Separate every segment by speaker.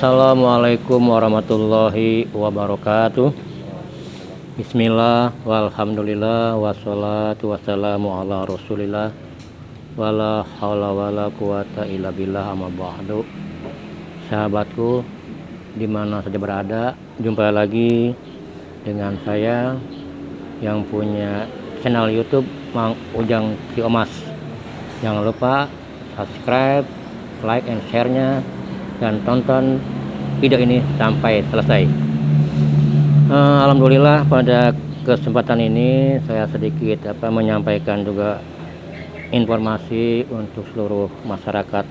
Speaker 1: Assalamualaikum warahmatullahi wabarakatuh. Bismillah, walhamdulillah, wassalatu wassalamu ala rasulillah, wala haula wala quwata illa billah, amma ba'du. Sahabatku dimana saja berada, jumpa lagi dengan saya yang punya channel YouTube Mang Ujang Kiomas. Jangan lupa subscribe, like and share-nya, dan tonton video ini sampai selesai. Alhamdulillah pada kesempatan ini saya sedikit menyampaikan juga informasi untuk seluruh masyarakat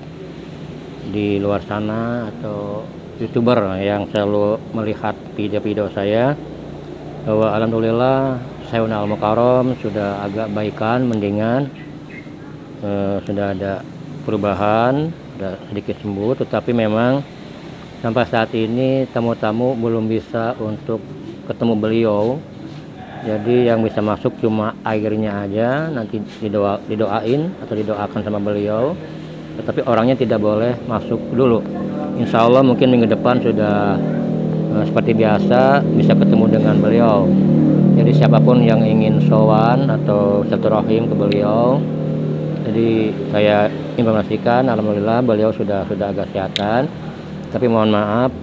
Speaker 1: di luar sana atau YouTuber yang selalu melihat video-video saya, bahwa alhamdulillah Sayun Al-Mukarram sudah agak baikan, mendingan, sudah ada perubahan, sudah sedikit sembuh. Tetapi memang sampai saat ini tamu-tamu belum bisa untuk ketemu beliau. Jadi yang bisa masuk cuma airnya aja, nanti didoain atau didoakan sama beliau, tetapi orangnya tidak boleh masuk dulu. Insya Allah mungkin minggu depan sudah seperti biasa bisa ketemu dengan beliau. Jadi siapapun yang ingin sowan atau silaturahim ke beliau, jadi saya informasikan alhamdulillah beliau sudah agak kesehatan, tapi mohon maaf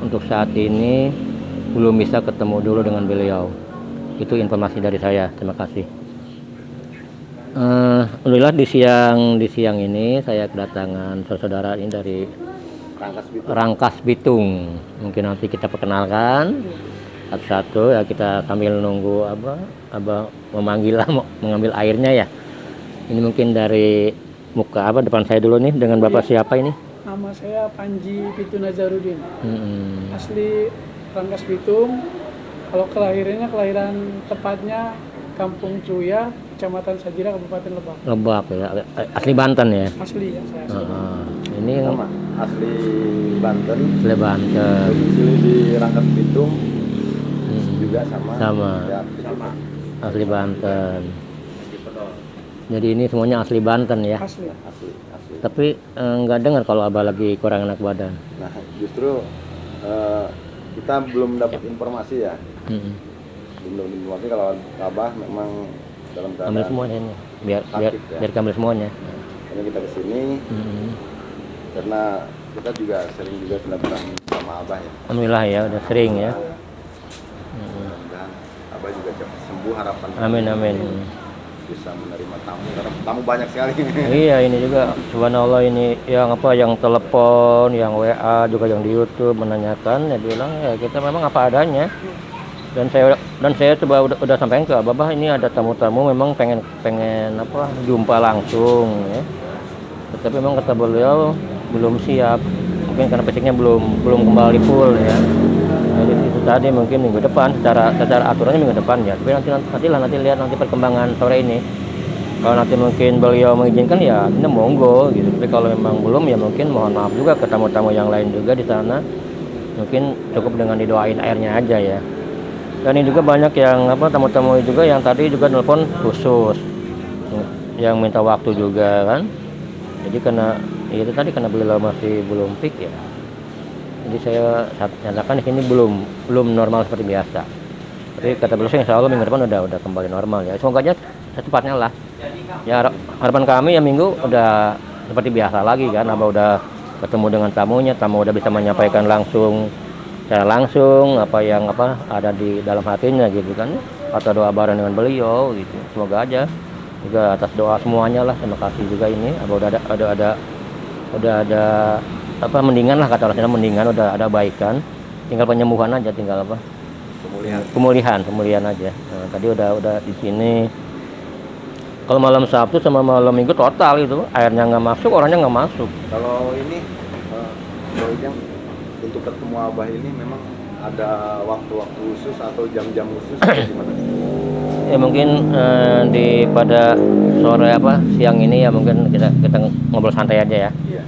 Speaker 1: untuk saat ini belum bisa ketemu dulu dengan beliau. Itu informasi dari saya. Terima kasih. Alhamdulillah di siang ini saya kedatangan saudara ini dari Rangkas Bitung. Mungkin nanti kita perkenalkan satu-satu ya, kita sambil nunggu Abah mengambil airnya ya. Ini mungkin dari muka depan saya dulu nih, dengan Bapak siapa ini?
Speaker 2: Nama saya Panji Pitu Nazarudin. Asli Rangkas Bitung. Kalau kelahiran tepatnya Kampung Cuya, Kecamatan Sajira, Kabupaten Lebak.
Speaker 1: Lebak ya. Asli Banten ya?
Speaker 2: Asli ya, saya asli.
Speaker 1: Ini
Speaker 3: sama asli Banten.
Speaker 1: Asli Banten.
Speaker 3: Domisili di Rangkas Bitung. Juga sama. Ya,
Speaker 2: Sama.
Speaker 1: Asli Banten. Jadi ini semuanya asli Banten ya?
Speaker 2: Asli.
Speaker 1: Tapi nggak dengar kalau Abah lagi kurang enak badan.
Speaker 3: Nah, justru kita belum dapat informasi ya. Belum dapat informasi kalau Abah memang dalam keadaan
Speaker 1: Ambil semuanya ini. Biar ambil semuanya.
Speaker 3: Karena kita kesini karena kita juga sering juga silaturahmi sama Abah ya.
Speaker 1: Alhamdulillah ya, udah sering ya.
Speaker 3: Mudah-mudahan Abah juga cepat sembuh, harapan
Speaker 1: Amin.
Speaker 3: bisa menerima tamu, karena tamu banyak sekali.
Speaker 1: Iya, ini juga subhanallah, ini yang telepon, yang WA, juga yang di YouTube menanyakan, ya bilang ya kita memang apa adanya. Dan saya coba udah sampaikan ke Abah, ini ada tamu-tamu memang pengen jumpa langsung ya. Tetapi memang kata beliau belum siap. Mungkin karena fisiknya belum kembali full ya. Jadi itu tadi mungkin minggu depan secara aturannya minggu depan ya. Tapi nanti lihat perkembangan sore ini. Kalau nanti mungkin beliau mengizinkan ya ini monggo gitu. Tapi kalau memang belum ya mungkin mohon maaf juga ke tamu-tamu yang lain juga di sana. Mungkin cukup dengan didoain airnya aja ya. Dan ini juga banyak yang tamu-tamu juga yang tadi juga nelpon khusus, yang minta waktu juga kan. Jadi karena beliau masih belum fit ya. Jadi saya nyatakan di sini belum normal seperti biasa. Tapi kata beliau insya Allah minggu depan udah kembali normal ya. Semoga aja secepatnya lah. Ya harapan kami ya minggu udah seperti biasa lagi kan. Abah udah ketemu dengan tamunya, tamu udah bisa menyampaikan secara langsung apa yang ada di dalam hatinya gitu kan. Atau doa bareng dengan beliau gitu. Semoga aja juga atas doa semuanya lah. Terima kasih juga ini. Abah udah ada mendingan lah, kata orang mendingan, udah ada baikan, tinggal penyembuhan aja, tinggal pemulihan aja. Nah, tadi udah di sini. Kalau malam Sabtu sama malam Minggu total itu airnya nggak masuk, orangnya nggak masuk.
Speaker 3: Kalau ini yang untuk ketemu Abah ini memang ada waktu-waktu khusus atau jam-jam khusus atau gimana?
Speaker 1: Ya mungkin pada sore siang ini ya mungkin kita ngobrol santai aja ya.
Speaker 2: Iya.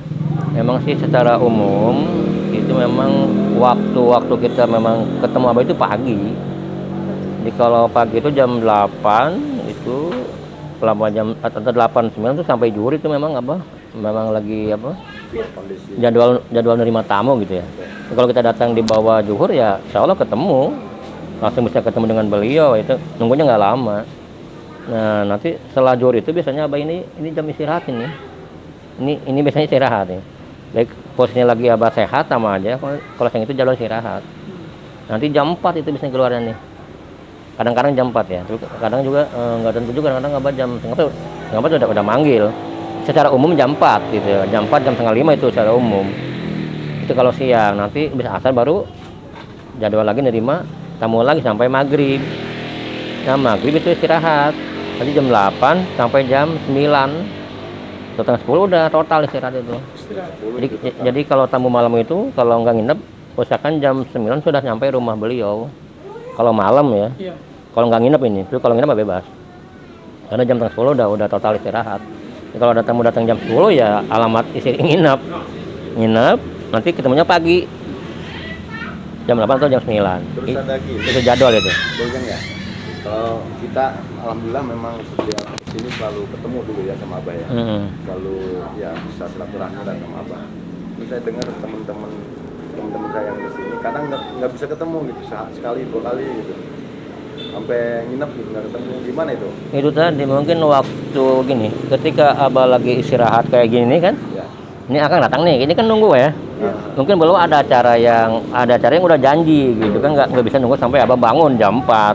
Speaker 1: Memang sih secara umum itu memang waktu kita memang ketemu Abah itu pagi. Jadi kalau pagi itu jam 8 itu selama jam atau 8-9 itu sampai zuhur itu memang lagi
Speaker 3: kondisi.
Speaker 1: jadwal nerima tamu gitu ya. Kalau kita datang di bawah zuhur ya insya Allah ketemu, langsung bisa ketemu dengan beliau, itu nunggunya nggak lama. Nah nanti setelah zuhur itu biasanya abah ini jam istirahat ini biasanya istirahat nih. Baik posisinya lagi abah sehat sama aja, kalau yang itu jadwal istirahat. Nanti jam 4 itu biasanya keluarnya nih. Kadang-kadang jam 4 ya, terus kadang juga nggak tentu juga, kadang-kadang abah jam setengah 4 udah manggil. Secara umum jam 4 gitu ya, jam 4 jam setengah 5 itu secara umum. Itu kalau siang, nanti bisa asar baru jadwal lagi nerima tamu lagi sampai maghrib. Nah maghrib itu istirahat, nanti jam 8 sampai jam 9 atau 10 udah total istirahat itu. Jadi kalau tamu malam itu kalau nggak nginep, usahakan jam 9 sudah nyampe rumah beliau. Kalau malam ya,
Speaker 2: Iya.
Speaker 1: kalau nggak nginep ini, itu kalau nginep bebas. Karena jam 10 udah total istirahat. Jadi kalau ada tamu datang jam 10 ya alamat istri nginep, nanti ketemunya pagi jam 8 atau jam 9.
Speaker 3: Terus ada lagi,
Speaker 1: Itu jadwal itu.
Speaker 3: Bojang ya. Kalau kita alhamdulillah memang setiap sini selalu ketemu dulu ya sama abah ya. Selalu ya bisa silaturahmi lah sama abah. Terus saya dengar teman-teman saya yang kesini kadang nggak bisa ketemu gitu, sekali 2 kali gitu, sampai nginep gitu nggak ketemu. Gimana itu?
Speaker 1: Itu tadi mungkin waktu gini, ketika abah lagi istirahat kayak gini kan,
Speaker 3: Ya.
Speaker 1: ini akan datang nih, ini kan nunggu ya. Mungkin belum ada acara yang udah janji gitu kan, nggak bisa nunggu sampai abah bangun jam 4.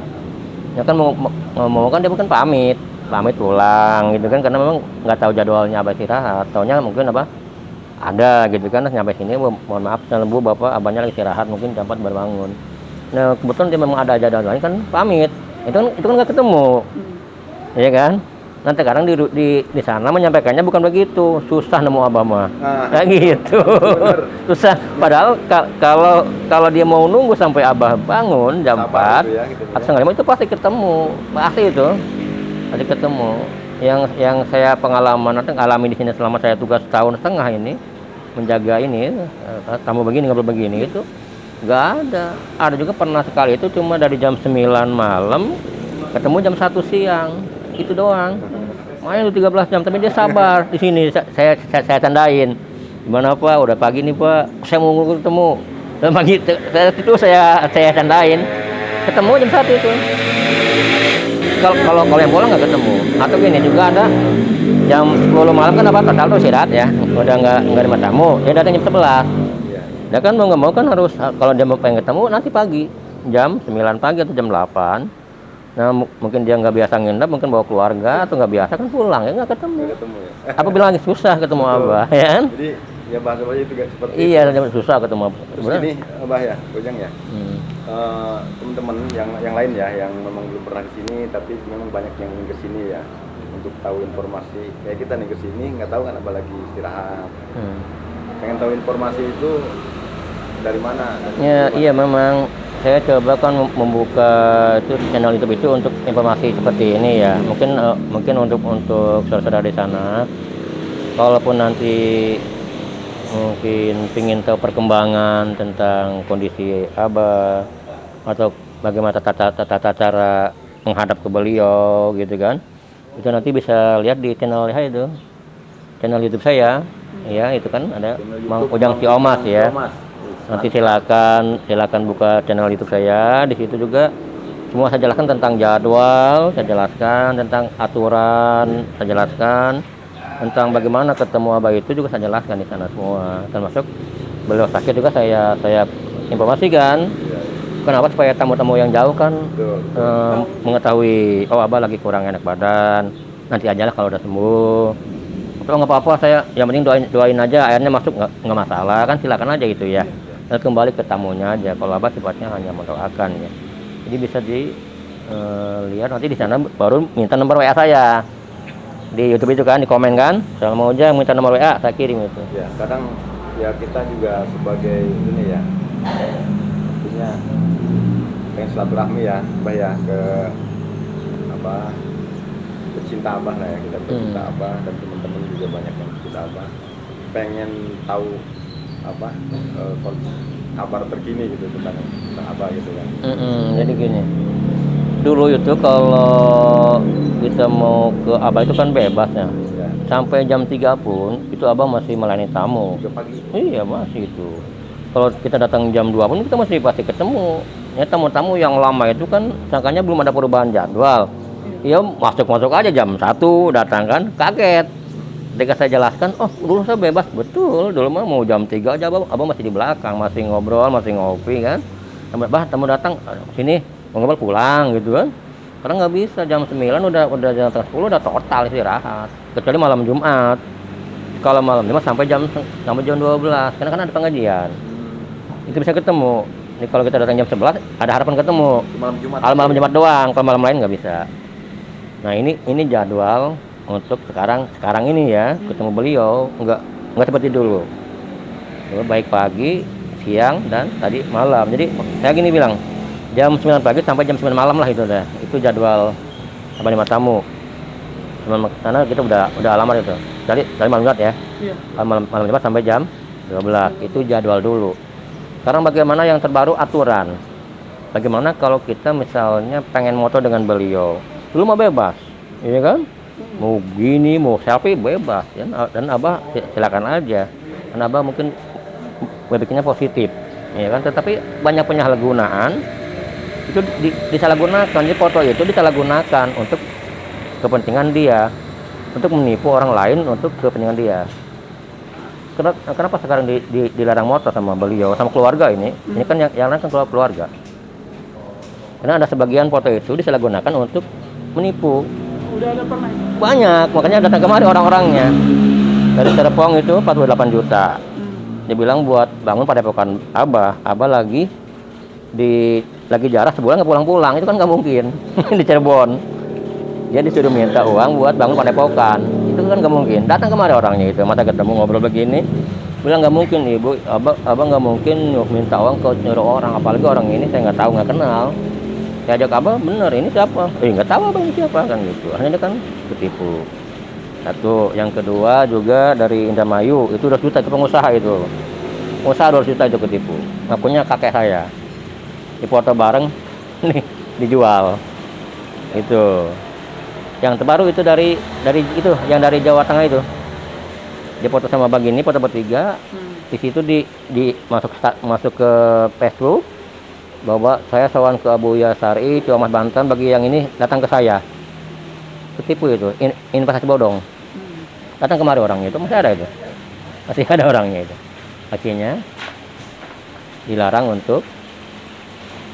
Speaker 1: Ya kan mau kan dia mungkin pamit pulang gitu kan, karena memang nggak tahu jadwalnya abah istirahat. Taunya mungkin apa ada gitu kan, nyampe sini mohon maaf Bu Bapak abahnya lagi istirahat, mungkin jam 4 baru bangun. Nah kebetulan dia memang ada jadwalnya kan pamit, itu kan nggak ketemu, ya kan. Nanti sekarang di sana menyampaikannya bukan begitu, susah nemu abah mah, kayak gitu. Susah. Padahal kalau dia mau nunggu sampai abah bangun jam 4
Speaker 3: gitu ya, gitu
Speaker 1: atau setengah 5 itu pasti ketemu, pasti ketemu. Yang saya alami di sini selama saya tugas tahun setengah ini menjaga ini tamu begini ngobrol begini, itu nggak ada juga pernah sekali itu cuma dari jam 9 malam ketemu jam 1 siang, itu doang. Main 13 jam, tapi dia sabar di sini. Saya tandain, gimana Pak, udah pagi nih Pak, saya mau ketemu. Dan pagi itu saya tandain ketemu jam 1 itu. Kalau yang pulang nggak ketemu. Atau gini juga ada jam 10 malam kan apa total tuh istirahat ya, udah nggak ada tamu, dia datang jam 11. Dia kan mau nggak mau kan harus, kalau dia mau pengen ketemu nanti pagi jam 9 pagi atau jam 8. Nah mungkin dia nggak biasa nginep, mungkin bawa keluarga atau nggak biasa kan pulang ya nggak ketemu
Speaker 3: ya.
Speaker 1: Apa bilang susah ketemu abah ya kan.
Speaker 3: Jadi ya bahasa aja itu seperti
Speaker 1: iya itu. Susah ketemu abah.
Speaker 3: Terus ini abah ya Bojang ya, teman-teman yang lain ya yang memang belum pernah kesini tapi memang banyak yang ingin kesini ya untuk tahu informasi. Kayak kita nih kesini nggak tahu kan abah lagi istirahat, pengen tahu informasi itu dari mana?
Speaker 1: Ya iya memang saya coba kan membuka itu channel YouTube itu untuk informasi seperti ini ya. Mungkin untuk saudara-saudara di sana, kalaupun nanti mungkin ingin tahu perkembangan tentang kondisi abah atau bagaimana tata cara menghadap ke beliau gitu kan, itu nanti bisa lihat di channel YouTube saya ya, itu kan ada Mang Ujang Si Omas ya. Nanti silakan buka channel YouTube saya. Di situ juga semua saya jelaskan tentang jadwal, saya jelaskan tentang aturan, saya jelaskan tentang bagaimana ketemu abah itu juga saya jelaskan di sana semua. Termasuk beliau sakit juga saya informasikan. Kenapa? Supaya tamu-tamu yang jauh kan mengetahui, oh abah lagi kurang enak badan, nanti aja lah kalau udah sembuh. Kalau nggak apa-apa, saya yang penting doain aja, airnya masuk nggak masalah kan, silakan aja gitu ya. Dan kembali ke tamunya aja. Kalau abah sifatnya hanya mendoakan ya. Jadi bisa dilihat nanti di sana, baru minta nomor WA saya di YouTube itu kan, di komen kan, kalau mau aja minta nomor WA saya kirim itu.
Speaker 3: Ya kadang ya kita juga sebagai ini ya, punya pengen silaturahmi ya abah ya ke pecinta abah lah ya, kita pecinta abah dan teman-teman juga banyak yang pecinta abah, pengen tahu kabar terkini gitu tentang abah gitu kan.
Speaker 1: Jadi gini, dulu itu kalau kita mau ke abah itu kan bebas ya, sampai jam 3 pun itu abang masih melayani tamu.
Speaker 3: 3 pagi.
Speaker 1: Iya masih itu. Kalau kita datang jam 2 pun kita masih pasti ketemu. Ya tamu-tamu yang lama itu kan sangkanya belum ada perubahan jadwal. Iya masuk aja jam 1 datang kan kaget. Ketika saya jelaskan, oh dulu saya bebas betul. Dulu mah mau jam 3 aja abang masih di belakang, masih ngobrol, masih ngopi kan. Tamu datang sini mau ngobrol pulang gitu kan. Karena nggak bisa jam 9 udah jam 10 udah total istirahat. Kecuali malam Jumat. Kalau malam Jumat sampai jam 12 karena kan ada pengajian. Itu bisa ketemu. Ini kalau kita datang jam 11 ada harapan ketemu.
Speaker 3: Malam Jumat.
Speaker 1: Malam Jumat doang, kalau malam lain nggak bisa. Nah ini jadwal untuk sekarang ini ya ketemu beliau nggak seperti dulu. Baik pagi, siang dan tadi malam. Jadi saya gini bilang jam 9 pagi sampai jam 9 malam lah itu dah. Itu jadwal menerima tamu. Karena kita udah alamat itu. Dari malam Jumat ya.
Speaker 2: Iya.
Speaker 1: Malam Jumat sampai jam 12 itu jadwal dulu. Sekarang bagaimana yang terbaru aturan? Bagaimana kalau kita misalnya pengen moto dengan beliau? Dulu mah bebas, iya kan? Mau gini, mau selfie bebas ya. Dan abah silakan aja. Dan abah mungkin berpikirnya positif, ya kan? Tetapi banyak penyalahgunaan itu disalahgunakan. Jadi foto itu disalahgunakan untuk kepentingan dia, untuk menipu orang lain untuk kepentingan dia. Kenapa sekarang dilarang motor sama beliau, sama keluarga ini? Ini kan yang kan keluarga. Karena ada sebagian foto itu disalahgunakan untuk menipu.
Speaker 2: Udah ada pernah?
Speaker 1: Banyak, makanya datang kemari orang-orangnya. Dari Serpong itu 48 juta. Dia bilang buat bangun padepokan Abah lagi jarak sebulan nggak pulang-pulang, itu kan nggak mungkin. Di Cirebon. Dia disuruh minta uang buat bangun padepokan, itu kan nggak mungkin. Datang kemari orangnya itu, masa ketemu ngobrol begini, bilang nggak mungkin ibu, abang nggak mungkin minta uang ke nyuruh orang, apalagi orang ini saya nggak tahu, nggak kenal. Saya ajak abang, bener ini siapa? Nggak tahu abang ini siapa kan gitu. Akhirnya dia kan ketipu. Satu, yang kedua juga dari Indramayu itu 2 juta itu pengusaha itu, pengusaha 2 juta itu ketipu. Ngakunya kakek saya, dipoto bareng, nih dijual itu. Yang terbaru itu dari itu yang dari Jawa Tengah itu, dia foto sama begini, foto bertiga. Di situ di masuk ke Facebook bahwa saya sawan ke Abu Yasari Ciamas Banten, bagi yang ini datang ke saya. Ketipu itu, investasi bodong. Datang kemari orangnya itu masih ada orangnya itu. Akhirnya dilarang untuk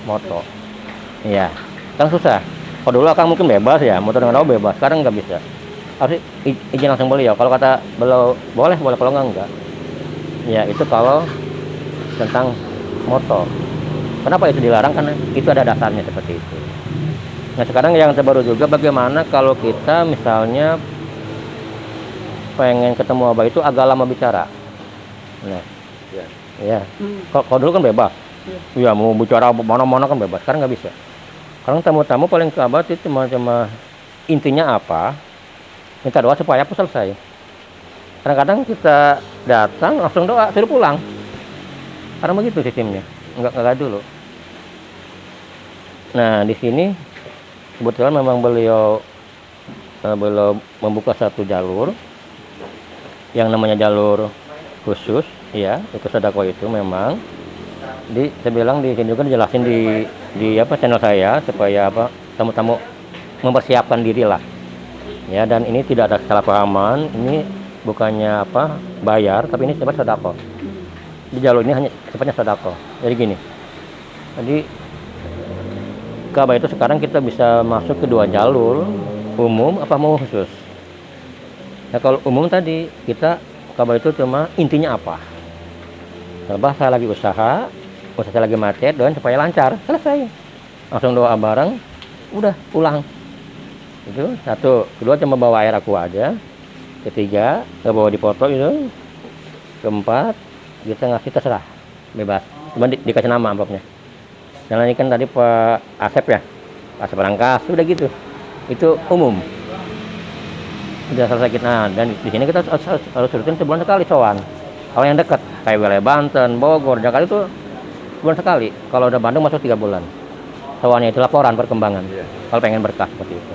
Speaker 1: moto. Iya, kan susah. Kalau dulu akan mungkin bebas ya, motor dengan abah bebas. Sekarang nggak bisa. Harus izin langsung beliau. Kalau kata beliau boleh, kalau enggak. Ya itu kalau tentang motor. Kenapa itu dilarang? Karena itu ada dasarnya seperti itu. Nah sekarang yang terbaru juga bagaimana kalau kita misalnya pengen ketemu abah itu agak lama bicara. Nah, ya. Kalau dulu kan bebas. Ya mau bicara mana-mana kan bebas. Sekarang nggak bisa. Sekarang tamu-tamu paling ke abah itu cuma intinya apa? Minta doa supaya apa selesai. Kadang-kadang kita datang langsung doa suruh pulang. Karena begitu sistemnya. Enggak dulu. Nah di sini kebetulan memang beliau membuka satu jalur yang namanya jalur khusus, ya itu sedekah itu memang. Saya bilang di sini juga dijelasin di channel saya supaya tamu-tamu mempersiapkan diri lah. Ya dan ini tidak ada kesalahpahaman. Ini bukannya bayar, tapi ini sifatnya sedekah. Di jalur ini hanya sifatnya sedekah. Jadi gini. Jadi Ka'bah itu sekarang kita bisa masuk ke 2 jalur, umum apa mau khusus. Nah kalau umum tadi kita Ka'bah itu cuma intinya apa? Coba saya lagi usaha saya lagi macet, doain supaya lancar, selesai. Langsung doa bareng, udah pulang. Itu satu. Kedua cuma bawa air aku aja. Ketiga nggak bawa dipoto itu. Keempat kita ngasih terserah, bebas. Cuma dikasih nama amplopnya. Dan ini kan tadi Pak Asep ya, Pak Asep Rangkas, udah gitu. Itu umum. Udah selesai kita. Dan di sini kita harus rutin sebulan sekali sowan. Kalau yang dekat kayak wilayah Banten, Bogor, Jakarta itu sebulan sekali. Kalau udah Bandung masuk 3 bulan. Soalnya itu laporan perkembangan. Kalau pengen berkah seperti itu.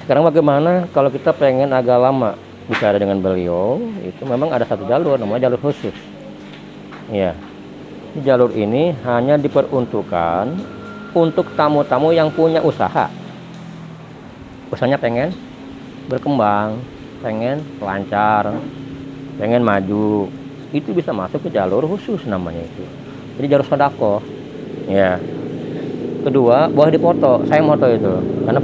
Speaker 1: Sekarang bagaimana kalau kita pengen agak lama bicara dengan beliau itu memang ada satu jalur namanya jalur khusus. Ya, jalur ini hanya diperuntukkan untuk tamu-tamu yang punya usaha. Usahanya pengen berkembang, pengen lancar, pengen maju, itu bisa masuk ke jalur khusus namanya itu. Jadi jalur sodako. Ya. Kedua, boleh dipoto. Saya foto itu karena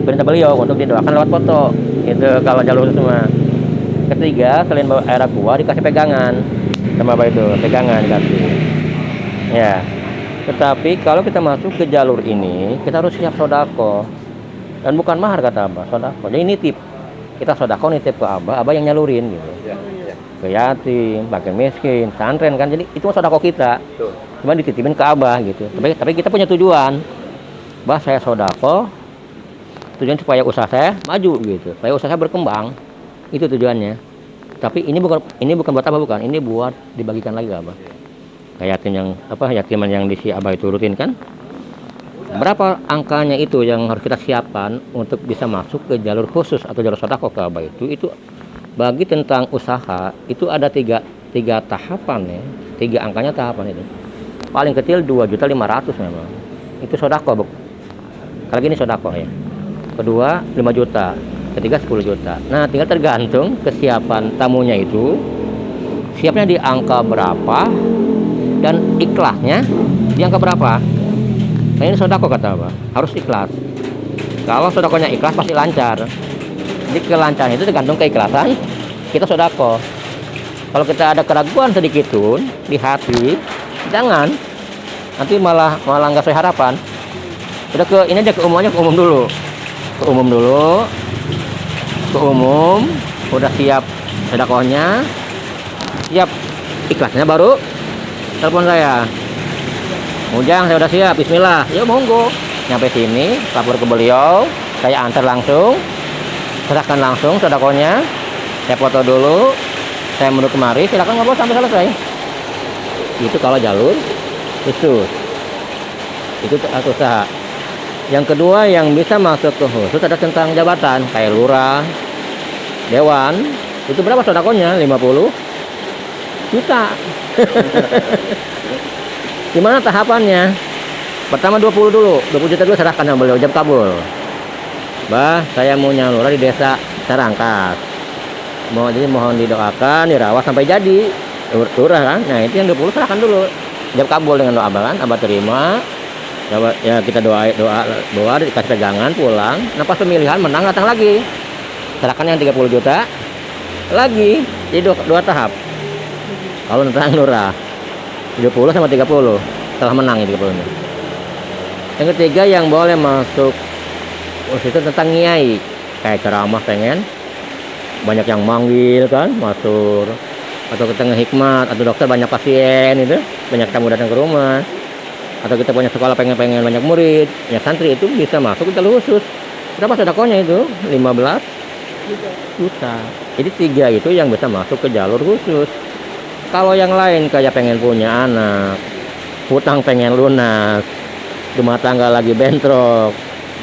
Speaker 1: perintah beliau untuk didoakan lewat foto. Itu kalau jalur khusus semua. Ketiga, selain bawa air aqua dikasih pegangan sama apa itu, pegangan dikasih. Ya. Tetapi kalau kita masuk ke jalur ini, kita harus siap sodako. Dan bukan mahar kata Abah, sodako. Jadi nitip. Kita sodako nitip ke Abah yang nyalurin gitu. Ke yatim, fakir miskin, santren kan. Jadi itu sodako kita. Cuma dititipin ke Abah gitu. Tapi kita punya tujuan. Bah, saya sodako. Tujuan supaya usaha saya maju gitu. Supaya usaha saya berkembang. Itu tujuannya. Tapi ini bukan buat Abah, bukan. Ini buat dibagikan lagi ke Abah. Kayak yatiman yang di si Abah itu rutin kan. Berapa angkanya itu yang harus kita siapkan untuk bisa masuk ke jalur khusus atau jalur sodako ke Abah itu bagi tentang usaha itu ada tiga tahapan ya. 3 angkanya tahapan itu. Paling kecil 2.500.000 memang. Itu sodako, Bu. Kalau gini sodako ya. Kedua 5 juta. Ketiga 10 juta. Nah, tinggal tergantung kesiapan tamunya itu. Siapnya di angka berapa dan ikhlasnya di angka berapa. Nah, ini sodako kata Abah. Harus ikhlas. Kalau sodakonya ikhlas pasti lancar. Jadi kelancaran itu tergantung keikhlasan kita sodako. Kalau kita ada keraguan sedikit pun di hati, jangan. Nanti malah nggak sesuai harapan. Udah ke ini aja ke umum dulu. Ke umum, udah siap sodakohnya, siap ikhlasnya baru telepon saya. Ujang, saya udah siap, bismillah. Ya monggo. Nyampe sini, lapor ke beliau, saya antar langsung, serahkan langsung sodakohnya, saya foto dulu, saya menurut kemari, silakan ngobrol sampai selesai. Itu kalau jalur khusus. Itu usaha. Yang kedua yang bisa masuk ke khusus ada tentang jabatan, kayak lurah, dewan. Itu berapa sodakonya? 50 juta. Gimana tahapannya? Pertama 20 dulu, 20 juta dulu serahkan sama beliau, jam kabul. Bah, saya mau nyalurah di desa Sarangkas. Jadi mohon didoakan, dirawat sampai jadi lurah kan. Nah, itu yang 20 serahkan dulu. Jam kabul dengan doa Abah kan, Abah terima. Ya kita doa dikasih pegangan pulang. Nah, pas pemilihan menang datang lagi. Serahkan yang 30 juta lagi. Jadi dua tahap. Kalau tentang lurah 20 sama 30 setelah menang 30 nya. Yang ketiga yang boleh masuk itu tentang nyai, kayak ceramah pengen banyak yang manggil kan masuk, atau kita ngehikmat, atau dokter banyak pasien itu banyak tamu datang ke rumah, atau kita punya sekolah pengen banyak murid, banyak santri, itu bisa masuk ke jalur khusus. Berapa sodakonya itu? 15 juta. Jadi 3 itu yang bisa masuk ke jalur khusus. Kalau yang lain kayak pengen punya anak, hutang pengen lunas, rumah tangga lagi bentrok,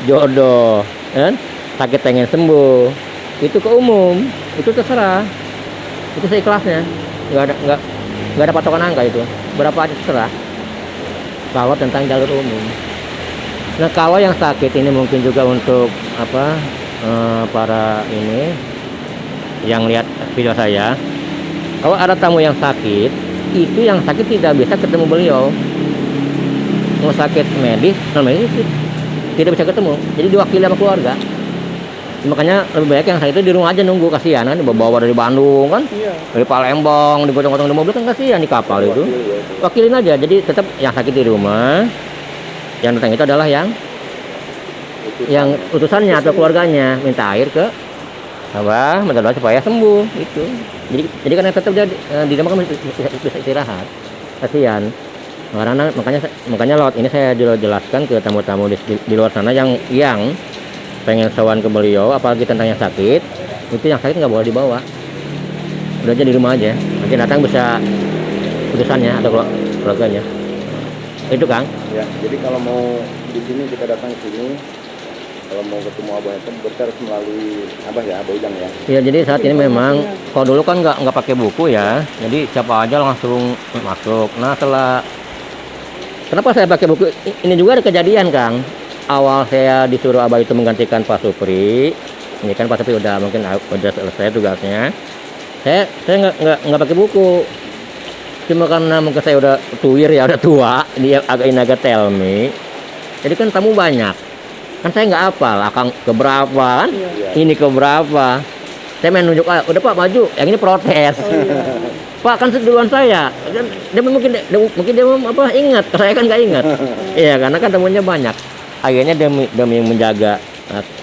Speaker 1: jodoh, kan? Sakit pengen sembuh, itu ke umum, itu terserah, itu seikhlasnya, nggak ada patokan angka itu, berapa aja terserah. Kalau tentang jalur umum. Nah, kalau yang sakit ini mungkin juga untuk para ini yang lihat video saya, kalau ada tamu yang sakit, itu yang sakit tidak bisa ketemu beliau. Mau sakit medis, non medis tidak bisa ketemu, jadi diwakili sama keluarga. Makanya lebih baik yang sakit itu di rumah aja nunggu, kasihan kan, bawa dari Bandung kan, dari Palembang, digotong-gotong di mobil kan kasihan di kapal itu. Wakilin aja, jadi tetap yang sakit di rumah, yang datang itu adalah yang utusannya atau keluarganya minta air ke minta doa supaya sembuh itu. Jadi karena tetap dia di rumah kan bisa istirahat, kasihan. Makanya lewat ini saya jelaskan ke tamu-tamu di luar sana yang pengen sowan ke beliau, apalagi tentang yang sakit, itu yang sakit nggak boleh dibawa, udah aja di rumah aja, nanti datang bisa utusannya atau keluarganya. Itu Kang.
Speaker 3: Ya, jadi kalau mau di sini kita datang ke sini, kalau mau ketemu abah itu berarti harus melalui abah ya, Abah Ujang ya.
Speaker 1: Ya jadi saat ini memang kalau dulu kan nggak pakai buku ya, jadi siapa aja langsung masuk. Nah setelah kenapa saya pakai buku ini juga ada kejadian Kang. Awal saya disuruh abah itu menggantikan Pak Supri, ini kan Pak Supri udah mungkin udah selesai tugasnya. Saya nggak pakai buku, cuma karena mungkin saya udah tuir ya, udah tua, dia agak tell me. Jadi kan tamu banyak, kan saya nggak hafal, akang keberapa kan, ini keberapa. Saya main nunjuk, udah Pak maju, yang ini protes. Pak kan duluan saya, dia mungkin dia apa ingat, saya kan nggak ingat. Iya karena kan tamunya banyak. Akhirnya demi menjaga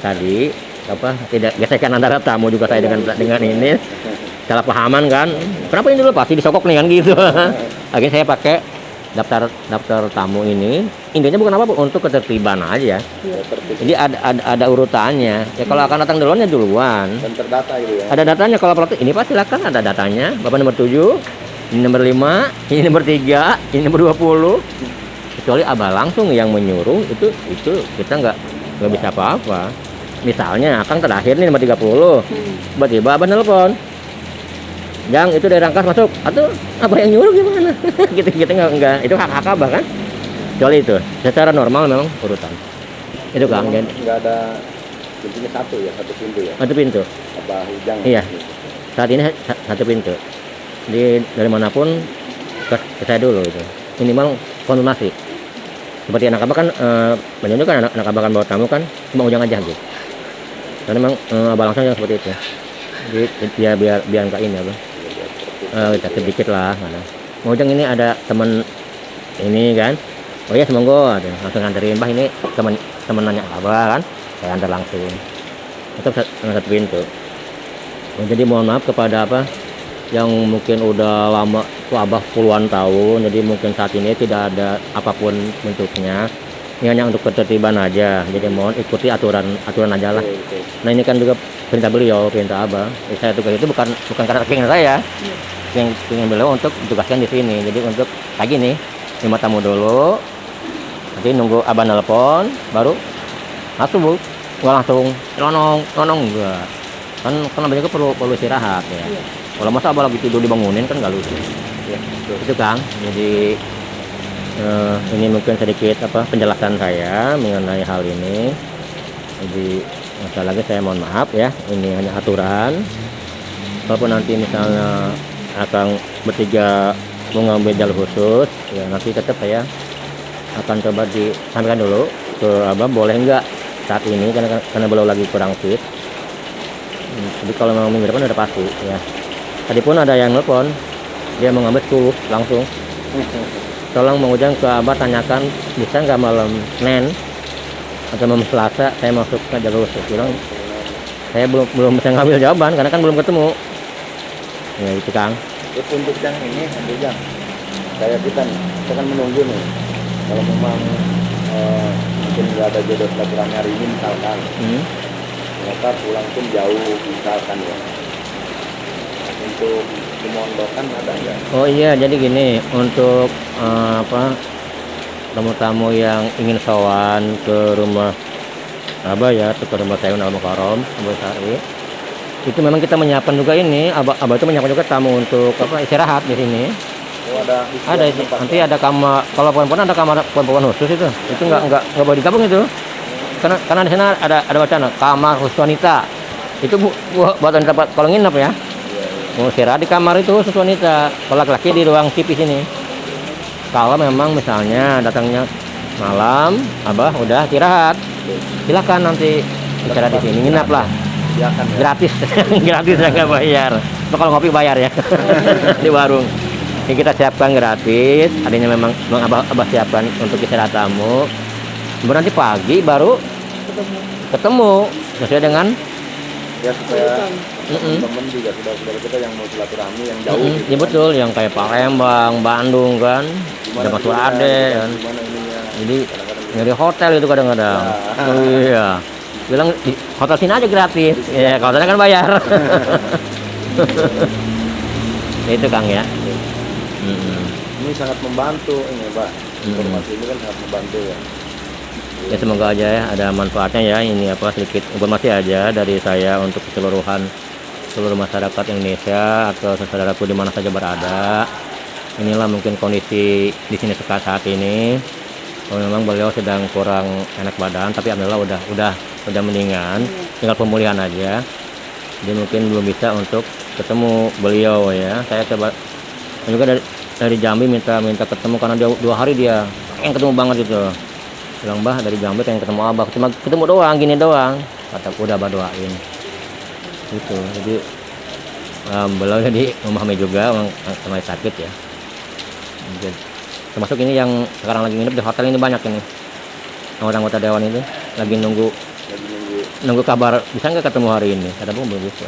Speaker 1: tadi apa tidak gesekan antara tamu juga saya dengan ini salah pahaman kan. Kenapa ini dulu pasti disokok nih kan gitu. Akhirnya saya pakai daftar tamu ini. Intinya bukan apa untuk ketertiban aja. Jadi ada urutannya. Ya kalau akan datang duluan ya duluan.
Speaker 3: Dan terdata gitu ya.
Speaker 1: Ada datanya kalau pelatih ini pasti silakan ada datanya. Bapak nomor 7, ini nomor 5, ini nomor 3, ini nomor 20. Kecuali abah langsung yang menyuruh itu kita nggak bisa apa-apa. Misalnya akang terakhir nih nomor 30, tiba-tiba abah nelpon, Jang itu dari Rangkas masuk, atau apa yang nyuruh gimana? kita nggak itu hak abah kan. Kecuali itu secara normal memang urutan itu Kang. Jadi
Speaker 3: nggak ada pintunya satu ya, satu pintu ya.
Speaker 1: Satu pintu.
Speaker 3: Abah Ujang.
Speaker 1: Iya. Saat ini satu pintu. Dari manapun ke saya dulu itu. Minimal konfirmasi. Seperti anak abah kan menunjukkan anak abah kan bawa tamu kan cuma Ujang aja gitu. Karena memang abah langsung yang seperti itu. Jadi biar nggak ini abah. Sedikit lah. Mau Ujang ini ada teman ini kan. Oh ya semoga langsung nganterin Bah ini teman nanya abah kan. Saya antar langsung. Itu satu pintu. Jadi mohon maaf kepada apa yang mungkin udah lama tuh abah puluhan tahun, jadi mungkin saat ini tidak ada apapun bentuknya, ini hanya untuk ketertiban aja, jadi mohon ikuti aturan aja lah. Nah ini kan juga perintah beliau, perintah abah. Saya tugas itu bukan karena keinginan saya, yang ingin beliau untuk tugaskan di sini. Jadi untuk pagi nih 5 tamu dulu, nanti nunggu abah nelpon baru masuk bu, nggak langsung nonong enggak kan abah juga perlu istirahat ya. Kalau masa abah lagi tidur dibangunin kan nggak lucu. Ya, itu Kang. Jadi ini mungkin sedikit penjelasan saya mengenai hal ini. Jadi sekali lagi saya mohon maaf ya. Ini hanya aturan. Walaupun nanti misalnya akan bertiga mau ngambil jalur khusus, ya nanti tetap saya akan coba disampaikan dulu ke abah boleh nggak saat ini karena beliau lagi kurang fit. Jadi kalau memang minggu depan udah pasti ya. Tadi pun ada yang nelpon, dia mau ngambil 10 langsung. Tolong Mang Ujang ke abah tanyakan bisa nggak malam Senin atau malam Selasa saya masuk ke jalur bilang saya belum bisa ngambil jawaban karena kan belum ketemu. Ya itu Kang.
Speaker 3: Untuk yang ini Mang Ujang, kayak kita kan menunggu nih. Kalau memang mungkin nggak ada jodoh silaturahmi hari ini misalkan, ternyata pulang pun jauh misalkan ya. Untuk dimondokan ada nggak? Oh
Speaker 1: iya, jadi gini untuk tamu-tamu yang ingin sowan ke rumah abah ya, ke rumah saya Al-Mukarram, Abah Sari. Itu memang kita menyiapkan juga ini, abah itu menyiapkan juga tamu untuk istirahat di sini.
Speaker 3: Oh, ada
Speaker 1: nanti ada kamar, kalau perempuan ada kamar perempuan khusus itu nggak boleh digabung itu. Karena di sana ada wacana kamar khusus wanita. Itu buat tempat kalau nginep ya. Mau istirahat di kamar itu khusus wanita. Kalau laki-laki di ruang TV sini. Kalau memang misalnya datangnya malam, abah udah istirahat, silakan nanti istirahat di sini, nginap lah. Gratis, gratis nggak bayar. Kalau ngopi bayar ya di warung. Ini kita siapkan gratis. Adanya memang abah siapkan untuk istirahat tamu. Kemudian nanti pagi baru ketemu sesuai dengan
Speaker 3: ya supaya teman juga saudara kita yang mau silaturahmi yang jauh gitu
Speaker 1: ya betul kan? Yang kayak Palembang, Bandung kan ada Mas Ade kan. Jadi dari hotel itu kadang-kadang iya bilang di hotel sini aja gratis ya kalau sana kan bayar. Itu Kang ya.
Speaker 3: Ini sangat membantu ini Pak, informasi ini kan sangat membantu ya.
Speaker 1: Ya semoga aja ya ada manfaatnya ya, ini apa sedikit informasi aja dari saya untuk keseluruhan seluruh masyarakat Indonesia atau saudaraku di mana saja berada. Inilah mungkin kondisi di sini saat ini. Kalau memang beliau sedang kurang enak badan, tapi alhamdulillah udah mendingan, tinggal pemulihan aja. Dia mungkin belum bisa untuk ketemu beliau ya. Saya coba juga dari Jambi minta ketemu karena dia 2 hari dia pengen ketemu banget gitu. Bilang, Mbah dari Jambi pengen ketemu Abah, cuma ketemu doang gini doang. Kataku udah Abah doain. Gitu. Jadi beliau jadi memahami juga orang sama sakit ya. Jadi, termasuk ini yang sekarang lagi nginep di hotel ini banyak ini. Anggota dewan itu lagi nunggu kabar bisa nggak ketemu hari ini. Kata belum bisa.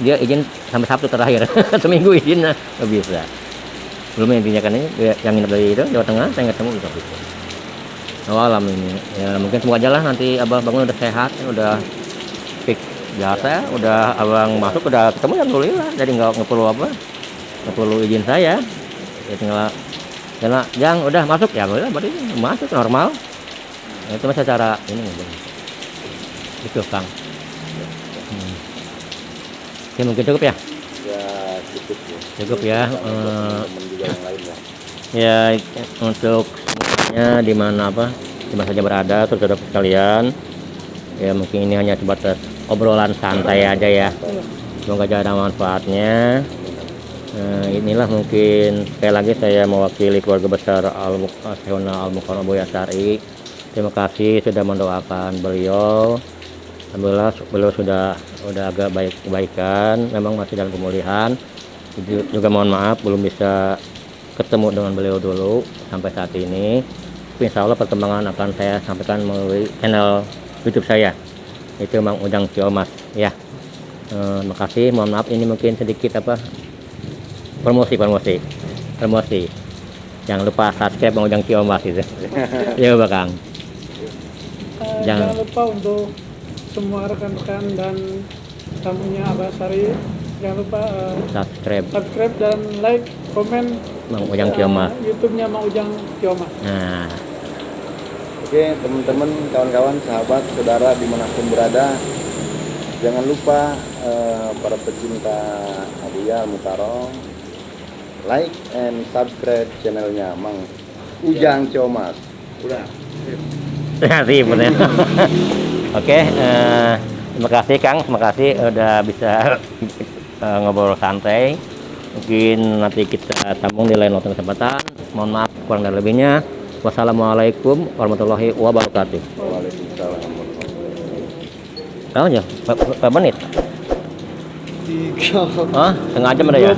Speaker 1: Dia izin sampai Sabtu terakhir. Seminggu izinnya nggak bisa. Belum intinya kan ini yang nginep dari itu Jawa Tengah saya nggak ketemu gitu. Alam ini ya mungkin semoga aja lah nanti Abah bangun udah sehat, udah fix biasa, udah abang masuk udah ketemu ya alhamdulillah. Jadi nggak perlu izin saya. Ya tinggal Jang udah masuk ya alhamdulillah berarti masuk normal. Nah, itu masih cara ini itu Kang. Oke, mungkin cukup ya?
Speaker 3: Ya cukup ya.
Speaker 1: Cukup ya.
Speaker 3: Teman juga yang lain ya.
Speaker 1: Ya untuk semuanya di mana saja berada saudara sekalian. Ya mungkin ini hanya sebatas obrolan santai aja ya. Semoga aja ada manfaatnya. Inilah mungkin sekali lagi saya mewakili keluarga besar Al Mukarram Buya Syari. Terima kasih sudah mendoakan beliau. Alhamdulillah beliau sudah agak baikan, memang masih dalam pemulihan. Juga mohon maaf belum bisa ketemu dengan beliau dulu sampai saat ini. Tapi insya Allah perkembangan akan saya sampaikan melalui channel YouTube saya. Itu Mang Ujang Ciomas ya. Terima kasih, mohon maaf ini mungkin sedikit promosi. Jangan lupa subscribe Mang Ujang Ciomas itu. Ya Bang.
Speaker 2: Jangan lupa untuk semua rekan-rekan dan tamunya Abah Syari, jangan lupa
Speaker 1: subscribe
Speaker 2: dan like, komen
Speaker 1: Mang Ujang Ciomas.
Speaker 2: YouTube-nya Mang Ujang Ciomas.
Speaker 1: Nah,
Speaker 3: Oke teman-teman, kawan-kawan, sahabat, saudara dimanapun berada, jangan lupa para pecinta Abuya Al Mukarram, like and subscribe channelnya Mang Ujang Ciomas. Udah.
Speaker 1: sih bener. Oke, terima kasih Kang, terima kasih udah bisa ngobrol santai. Mungkin nanti kita sambung di lain waktu kesempatan. Mohon maaf kurang dan lebihnya. Wassalamualaikum warahmatullahi wabarakatuh.
Speaker 3: Waalaikumsalam.
Speaker 1: Tahu aja, berapa menit?
Speaker 2: 3.
Speaker 1: Setengah jam ada ya?